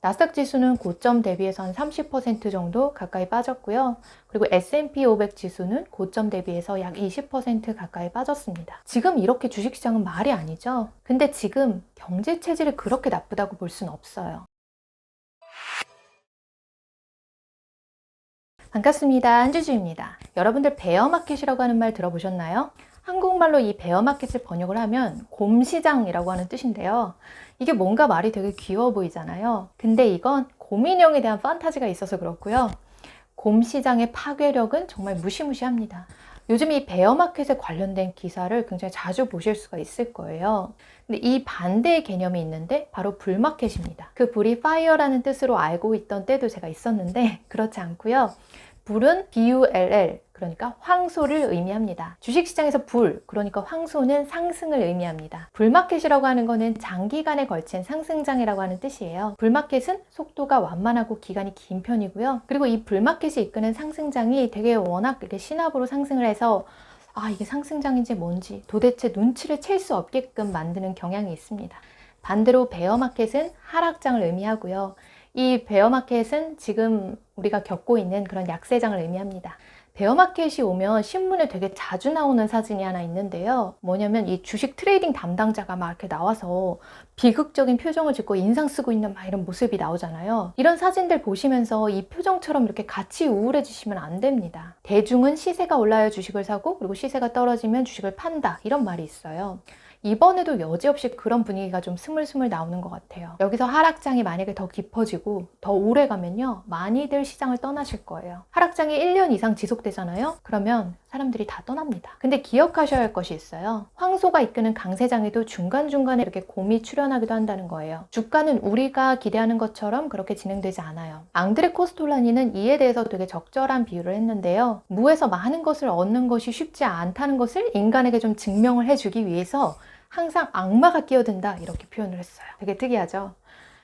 나스닥 지수는 고점 대비해서 한 30% 정도 가까이 빠졌고요. 그리고 S&P 500 지수는 고점 대비해서 약 20% 가까이 빠졌습니다. 지금 이렇게 주식시장은 말이 아니죠. 근데 지금 경제 체질이 그렇게 나쁘다고 볼 수는 없어요. 반갑습니다. 한주주입니다. 여러분들 베어마켓이라고 하는 말 들어보셨나요? 한국말로 이 베어마켓을 번역을 하면 곰시장이라고 하는 뜻인데요. 이게 뭔가 말이 되게 귀여워 보이잖아요. 근데 이건 곰인형에 대한 판타지가 있어서 그렇고요. 곰시장의 파괴력은 정말 무시무시합니다. 요즘 이 베어마켓에 관련된 기사를 굉장히 자주 보실 수가 있을 거예요. 근데 이 반대의 개념이 있는데 바로 불마켓입니다. 그 불이 fire라는 뜻으로 알고 있던 때도 제가 있었는데 그렇지 않고요. 불은 BULL, 그러니까 황소를 의미합니다. 주식시장에서 불, 그러니까 황소는 상승을 의미합니다. 불마켓이라고 하는 거는 장기간에 걸친 상승장이라고 하는 뜻이에요. 불마켓은 속도가 완만하고 기간이 긴 편이고요. 그리고 이 불마켓이 이끄는 상승장이 되게 워낙 이렇게 신압으로 상승을 해서 이게 상승장인지 뭔지 도대체 눈치를 챌 수 없게끔 만드는 경향이 있습니다. 반대로 베어마켓은 하락장을 의미하고요. 이 베어마켓은 지금 우리가 겪고 있는 그런 약세장을 의미합니다. 베어마켓이 오면 신문에 되게 자주 나오는 사진이 하나 있는데요. 뭐냐면 이 주식 트레이딩 담당자가 막 이렇게 나와서 비극적인 표정을 짓고 인상 쓰고 있는 막 이런 모습이 나오잖아요. 이런 사진들 보시면서 이 표정처럼 이렇게 같이 우울해지시면 안 됩니다. 대중은 시세가 올라야 주식을 사고 그리고 시세가 떨어지면 주식을 판다, 이런 말이 있어요. 이번에도 여지없이 그런 분위기가 좀 스물스물 나오는 것 같아요. 여기서 하락장이 만약에 더 깊어지고 더 오래 가면요, 많이들 시장을 떠나실 거예요. 하락장이 1년 이상 지속되잖아요. 그러면 사람들이 다 떠납니다. 근데 기억하셔야 할 것이 있어요. 황소가 이끄는 강세장에도 중간중간에 이렇게 곰이 출현하기도 한다는 거예요. 주가는 우리가 기대하는 것처럼 그렇게 진행되지 않아요. 앙드레 코스톨라니는 이에 대해서 되게 적절한 비유를 했는데요. 무에서 많은 것을 얻는 것이 쉽지 않다는 것을 인간에게 좀 증명을 해주기 위해서 항상 악마가 끼어든다, 이렇게 표현을 했어요. 되게 특이하죠?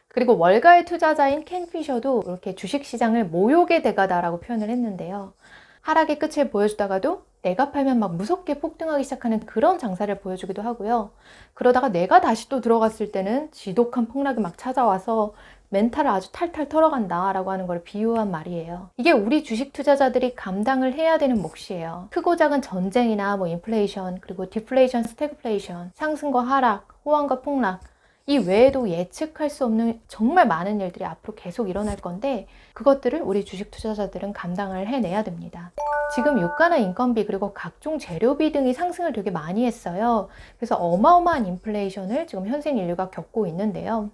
그리고 월가의 투자자인 켄 피셔도 이렇게 주식시장을 모욕의 대가다라고 표현을 했는데요. 하락의 끝을 보여주다가도 내가 팔면 막 무섭게 폭등하기 시작하는 그런 장사를 보여주기도 하고요. 그러다가 내가 다시 또 들어갔을 때는 지독한 폭락이 막 찾아와서 멘탈을 아주 탈탈 털어간다라고 하는 걸 비유한 말이에요. 이게 우리 주식 투자자들이 감당을 해야 되는 몫이에요. 크고 작은 전쟁이나 인플레이션, 그리고 디플레이션, 스태그플레이션, 상승과 하락, 호황과 폭락, 이 외에도 예측할 수 없는 정말 많은 일들이 앞으로 계속 일어날 건데 그것들을 우리 주식 투자자들은 감당을 해내야 됩니다. 지금 유가나 인건비 그리고 각종 재료비 등이 상승을 되게 많이 했어요. 그래서 어마어마한 인플레이션을 지금 현생 인류가 겪고 있는데요.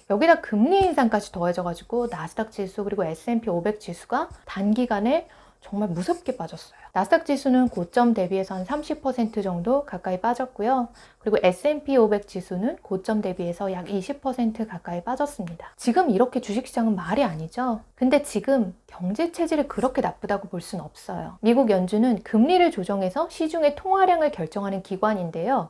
여기다 금리 인상까지 더해져가지고 나스닥 지수 그리고 S&P 500 지수가 단기간에 정말 무섭게 빠졌어요. 나스닥 지수는 고점 대비해서 한 30% 정도 가까이 빠졌고요. 그리고 S&P 500 지수는 고점 대비해서 약 20% 가까이 빠졌습니다. 지금 이렇게 주식시장은 말이 아니죠. 근데 지금 경제 체질이 그렇게 나쁘다고 볼 수는 없어요. 미국 연준은 금리를 조정해서 시중의 통화량을 결정하는 기관인데요.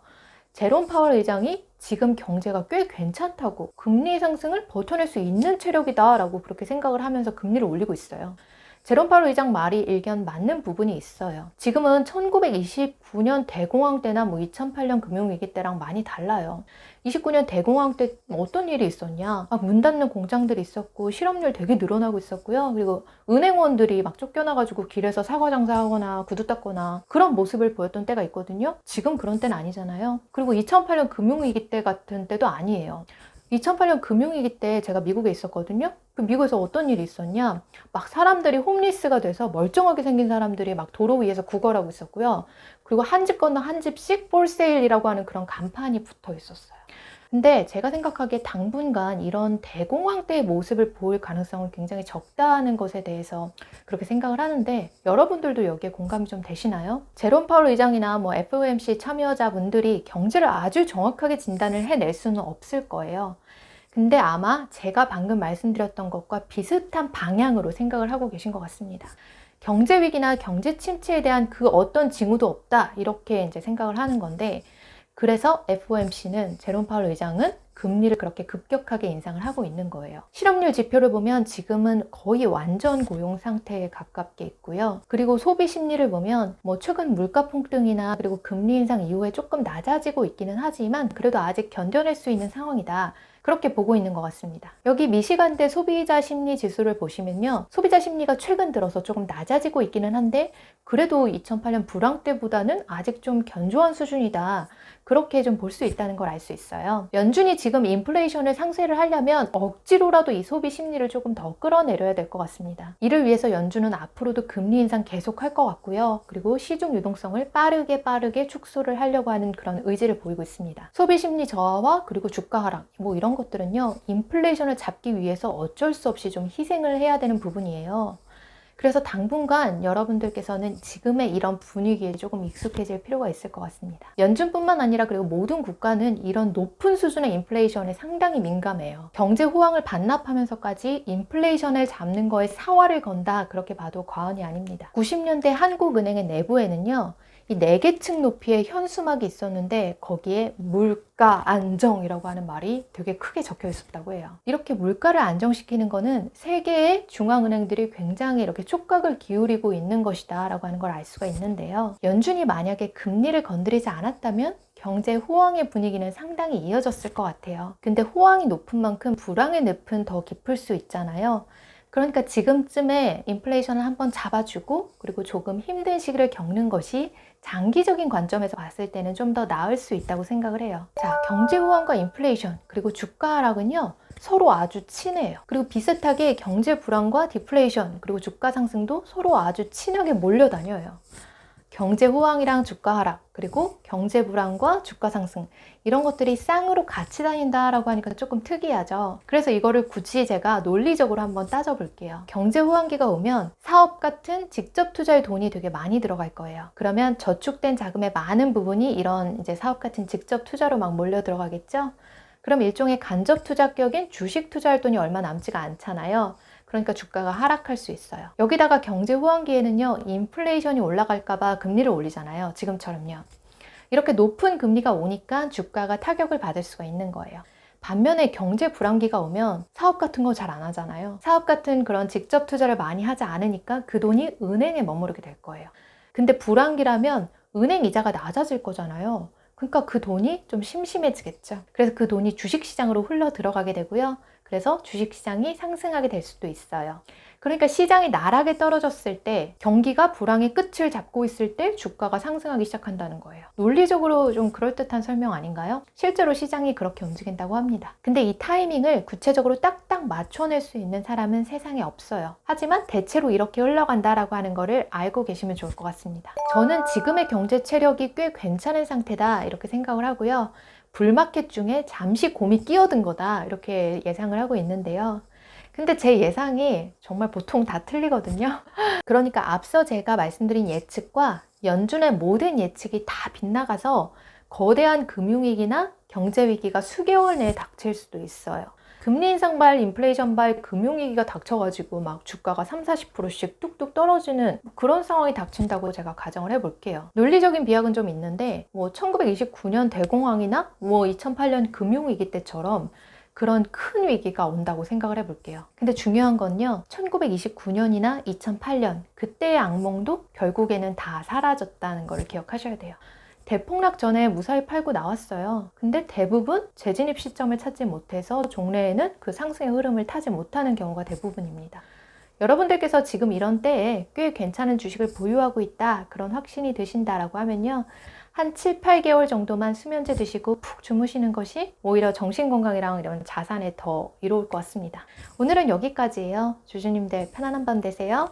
제롬 파월 의장이 지금 경제가 꽤 괜찮다고, 금리 상승을 버텨낼 수 있는 체력이다 라고 그렇게 생각을 하면서 금리를 올리고 있어요. 제롬 파월 의장 말이 일견 맞는 부분이 있어요. 지금은 1929년 대공황 때나 2008년 금융위기 때랑 많이 달라요. 29년 대공황 때 어떤 일이 있었냐? 문 닫는 공장들이 있었고 실업률 되게 늘어나고 있었고요. 그리고 은행원들이 막 쫓겨나가지고 길에서 사과 장사하거나 구두 닦거나 그런 모습을 보였던 때가 있거든요. 지금 그런 때는 아니잖아요. 그리고 2008년 금융위기 때 같은 때도 아니에요. 2008년 금융위기 때 제가 미국에 있었거든요. 그 미국에서 어떤 일이 있었냐? 막 사람들이 홈리스가 돼서 멀쩡하게 생긴 사람들이 막 도로 위에서 구걸하고 있었고요. 그리고 한 집 건너 한 집씩 폴세일이라고 하는 그런 간판이 붙어 있었어요. 근데 제가 생각하기에 당분간 이런 대공황 때의 모습을 보일 가능성은 굉장히 적다는 것에 대해서 그렇게 생각을 하는데 여러분들도 여기에 공감이 좀 되시나요? 제롬 파월 의장이나 FOMC 참여자분들이 경제를 아주 정확하게 진단을 해낼 수는 없을 거예요. 근데 아마 제가 방금 말씀드렸던 것과 비슷한 방향으로 생각을 하고 계신 것 같습니다. 경제 위기나 경제 침체에 대한 그 어떤 징후도 없다, 이렇게 이제 생각을 하는 건데, 그래서 FOMC는 제롬 파월 의장은 금리를 그렇게 급격하게 인상을 하고 있는 거예요. 실업률 지표를 보면 지금은 거의 완전 고용 상태에 가깝게 있고요. 그리고 소비 심리를 보면 최근 물가 폭등이나 그리고 금리 인상 이후에 조금 낮아지고 있기는 하지만 그래도 아직 견뎌낼 수 있는 상황이다. 그렇게 보고 있는 것 같습니다. 여기 미시간대 소비자 심리 지수를 보시면요. 소비자 심리가 최근 들어서 조금 낮아지고 있기는 한데 그래도 2008년 불황 때보다는 아직 좀 견조한 수준이다. 그렇게 좀 볼 수 있다는 걸 알 수 있어요. 연준이 지금 인플레이션을 상쇄를 하려면 억지로라도 이 소비 심리를 조금 더 끌어내려야 될 것 같습니다. 이를 위해서 연준은 앞으로도 금리 인상 계속할 것 같고요. 그리고 시중 유동성을 빠르게 축소를 하려고 하는 그런 의지를 보이고 있습니다. 소비 심리 저하와 그리고 주가 하락 뭐 이런 것들은요. 인플레이션을 잡기 위해서 어쩔 수 없이 좀 희생을 해야 되는 부분이에요. 그래서 당분간 여러분들께서는 지금의 이런 분위기에 조금 익숙해질 필요가 있을 것 같습니다. 연준뿐만 아니라 그리고 모든 국가는 이런 높은 수준의 인플레이션에 상당히 민감해요. 경제 호황을 반납하면서까지 인플레이션을 잡는 거에 사활을 건다 그렇게 봐도 과언이 아닙니다. 90년대 한국은행의 내부에는요. 이 4계층 높이의 현수막이 있었는데 거기에 물가 안정이라고 하는 말이 되게 크게 적혀 있었다고 해요. 이렇게 물가를 안정시키는 거는 세계의 중앙은행들이 굉장히 이렇게 촉각을 기울이고 있는 것이다 라고 하는 걸 알 수가 있는데요. 연준이 만약에 금리를 건드리지 않았다면 경제 호황의 분위기는 상당히 이어졌을 것 같아요. 근데 호황이 높은 만큼 불황의 늪은 더 깊을 수 있잖아요. 그러니까 지금쯤에 인플레이션을 한번 잡아주고 그리고 조금 힘든 시기를 겪는 것이 장기적인 관점에서 봤을 때는 좀 더 나을 수 있다고 생각을 해요. 자, 경제 호황과 인플레이션 그리고 주가 하락은요. 서로 아주 친해요. 그리고 비슷하게 경제 불황과 디플레이션 그리고 주가 상승도 서로 아주 친하게 몰려다녀요. 경제 호황이랑 주가 하락 그리고 경제 불황과 주가 상승 이런 것들이 쌍으로 같이 다닌다라고 하니까 조금 특이하죠. 그래서 이거를 굳이 제가 논리적으로 한번 따져볼게요. 경제 호황기가 오면 사업 같은 직접 투자에 돈이 되게 많이 들어갈 거예요. 그러면 저축된 자금의 많은 부분이 이런 이제 사업 같은 직접 투자로 막 몰려 들어가겠죠. 그럼 일종의 간접 투자격인 주식 투자할 돈이 얼마 남지가 않잖아요. 그러니까 주가가 하락할 수 있어요. 여기다가 경제 호황기에는요. 인플레이션이 올라갈까봐 금리를 올리잖아요. 지금처럼요. 이렇게 높은 금리가 오니까 주가가 타격을 받을 수가 있는 거예요. 반면에 경제 불황기가 오면 사업 같은 거 잘 안 하잖아요. 사업 같은 그런 직접 투자를 많이 하지 않으니까 그 돈이 은행에 머무르게 될 거예요. 근데 불황기라면 은행 이자가 낮아질 거잖아요. 그러니까 그 돈이 좀 심심해지겠죠. 그래서 그 돈이 주식시장으로 흘러 들어가게 되고요. 그래서 주식시장이 상승하게 될 수도 있어요. 그러니까 시장이 나락에 떨어졌을 때 경기가 불황의 끝을 잡고 있을 때 주가가 상승하기 시작한다는 거예요. 논리적으로 좀 그럴듯한 설명 아닌가요? 실제로 시장이 그렇게 움직인다고 합니다. 근데 이 타이밍을 구체적으로 딱딱 맞춰낼 수 있는 사람은 세상에 없어요. 하지만 대체로 이렇게 흘러간다라고 하는 거를 알고 계시면 좋을 것 같습니다. 저는 지금의 경제 체력이 꽤 괜찮은 상태다 이렇게 생각을 하고요. 불마켓 중에 잠시 곰이 끼어든 거다 이렇게 예상을 하고 있는데요. 근데 제 예상이 정말 보통 다 틀리거든요. 그러니까 앞서 제가 말씀드린 예측과 연준의 모든 예측이 다 빗나가서 거대한 금융위기나 경제위기가 수개월 내에 닥칠 수도 있어요. 금리 인상발, 인플레이션발 금융위기가 닥쳐가지고 막 주가가 30-40%씩 뚝뚝 떨어지는 그런 상황이 닥친다고 제가 가정을 해볼게요. 논리적인 비약은 좀 있는데 뭐 1929년 대공황이나 뭐 2008년 금융위기 때처럼 그런 큰 위기가 온다고 생각을 해볼게요. 근데 중요한 건요. 1929년이나 2008년 그때의 악몽도 결국에는 다 사라졌다는 걸 기억하셔야 돼요. 대폭락 전에 무사히 팔고 나왔어요. 근데 대부분 재진입 시점을 찾지 못해서 종래에는 그 상승의 흐름을 타지 못하는 경우가 대부분입니다. 여러분들께서 지금 이런 때에 꽤 괜찮은 주식을 보유하고 있다 그런 확신이 드신다라고 하면요. 한 7-8개월 정도만 수면제 드시고 푹 주무시는 것이 오히려 정신건강이랑 이런 자산에 더 이로울 것 같습니다. 오늘은 여기까지예요. 주주님들 편안한 밤 되세요.